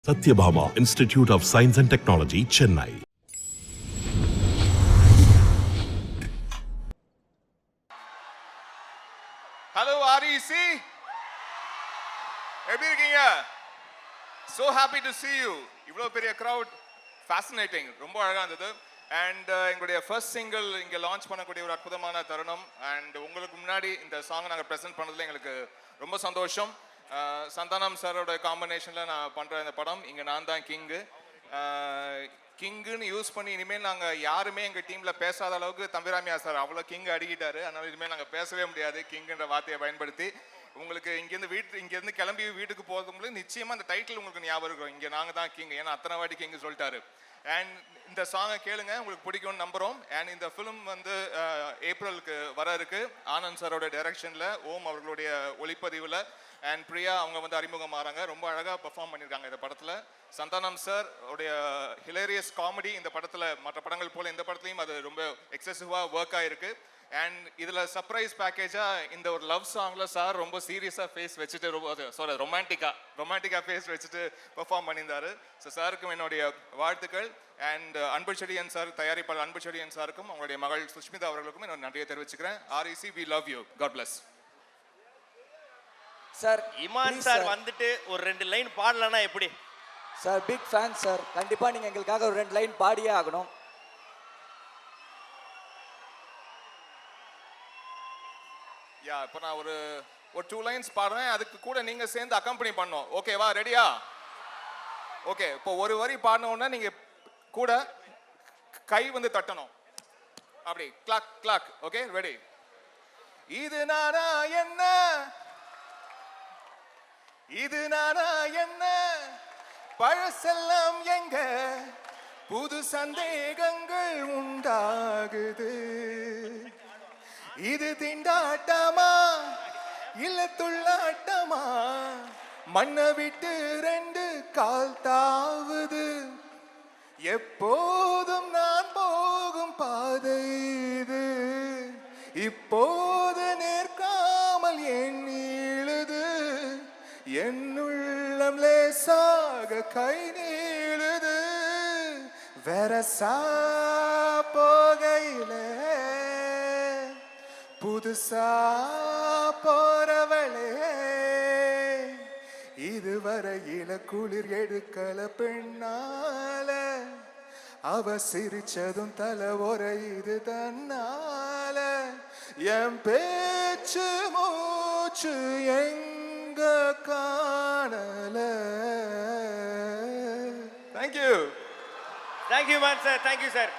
Satyabhama Institute of Science and Technology, Chennai. Hello REC. எப்படி இருக்கீங்க? So happy to see you. இவ்வளவு பெரிய crowd, fascinating. ரொம்ப அழகா இருந்தது. And எங்களுடைய ஃபர்ஸ்ட் சிங்கிள் இங்கே லான்ச் பண்ணக்கூடிய ஒரு அற்புதமான தருணம். அண்ட் உங்களுக்கு முன்னாடி இந்த சாங் நாங்கள் ப்ரெசென்ட் பண்ணதில் எங்களுக்கு ரொம்ப சந்தோஷம். சந்தானம் சாரோட காம்பினேஷனில் நான் பண்ணுற இந்த படம் இங்கே நான் தான் கிங்கு. கிங்குன்னு யூஸ் பண்ணி இனிமேல் நாங்கள் யாருமே எங்கள் டீமில் பேசாத அளவுக்கு தம்பிராமியா சார் அவ்வளோ கிங் அடிக்கிட்டாரு. அதனால் இனிமேல் நாங்கள் பேசவே முடியாது கிங்குன்ற வார்த்தையை பயன்படுத்தி. உங்களுக்கு இங்கேருந்து கிளம்பி வீட்டுக்கு போகிறதுக்கு நிச்சயமாக அந்த டைட்டில் உங்களுக்கு ஞாபகம் இருக்கும், இங்கே நாங்கள் தான் கிங், ஏன்னா அத்தனை வாட்டி கிங்கு சொல்லிட்டாரு. அண்ட் இந்த சாங்கை கேளுங்க, உங்களுக்கு பிடிக்கும்னு நம்புகிறோம். அண்ட் இந்த ஃபிலிம் வந்து ஏப்ரலுக்கு வர இருக்கு. ஆனந்த் சாரோட டைரக்ஷனில், ஓம் அவர்களுடைய ஒளிப்பதிவில், அண்ட் பிரியா அவங்க வந்து அறிமுகமாகறாங்க. ரொம்ப அழகாக பெர்ஃபார்ம் பண்ணியிருக்காங்க இந்த படத்தில். சந்தானம் சார் உடைய ஹிலேரியஸ் காமெடி இந்த படத்தில் மற்ற படங்கள் போல் இந்த படத்துலையும் அது ரொம்ப எக்ஸசிவாக ஒர்க் ஆகிருக்கு. அண்ட் இதில் சர்ப்ரைஸ் பேக்கேஜாக இந்த ஒரு லவ் சாங்கில் சார் ரொம்ப சீரியஸாக ஃபேஸ் வச்சுட்டு ரொமான்டிக்காக ஃபேஸ் வச்சுட்டு பெர்ஃபார்ம் பண்ணியிருந்தார். ஸோ சாருக்கும் என்னுடைய வாழ்த்துக்கள். அண்ட் அன்பு செடியன் சார், தயாரிப்பாளர் அன்பு செடியன் சாருக்கும் அவங்களுடைய மகள் சுஷ்மிதா அவர்களுக்கும் என்னோட நன்றியை தெரிவிச்சுக்கிறேன். REC, we love you. God bless. Sir Imman sir வந்துட்டு ஒரு 2 லைன் பாடலன்னா எப்படி? சார் பிக் ஃபேன் சார், கண்டிப்பாக நீங்கள் எங்களுக்காக ஒரு 2 லைன் பாடியே ஆகணும். இப்போ நான் ஒரு 2 லைன்ஸ் பாடுறேன், அதுக்கு கூட நீங்கள் சேர்ந்து அக்கம்பெனி பண்ணோம். ஓகேவா? ரெடியா? ஓகே. இப்போ ஒரு வரி பாடின உடனே நீங்கள் கூட கை வந்து தட்டணும், அப்படி கிளாக் கிளாக். Okay, ready? இது நானா என்ன, இது நானா என்ன, பழசெல்லாம் எங்க, புது சந்தேகங்கள் உண்டாகுது, இது திண்டாட்டமா இல்ல துள்ளாட்டமா, மண்ணை விட்டு 2 கால் தாவுது, எப்போதும் நான் போகும் பாதை இது, இப்போது நேர்காமல் என் நீளுது, என்னுள்ளம் லேசாக கை நீளுது, வெரசா போகையிலே புதுசா போறவளே, இதுவரையில குளிர் எடுக்கல பெண்ணால, அவ சிரிச்சதும் தலை உரையுது தன்னால, என் பேச்சு மூச்சு எங்க காணல. Thank you man sir, thank you sir.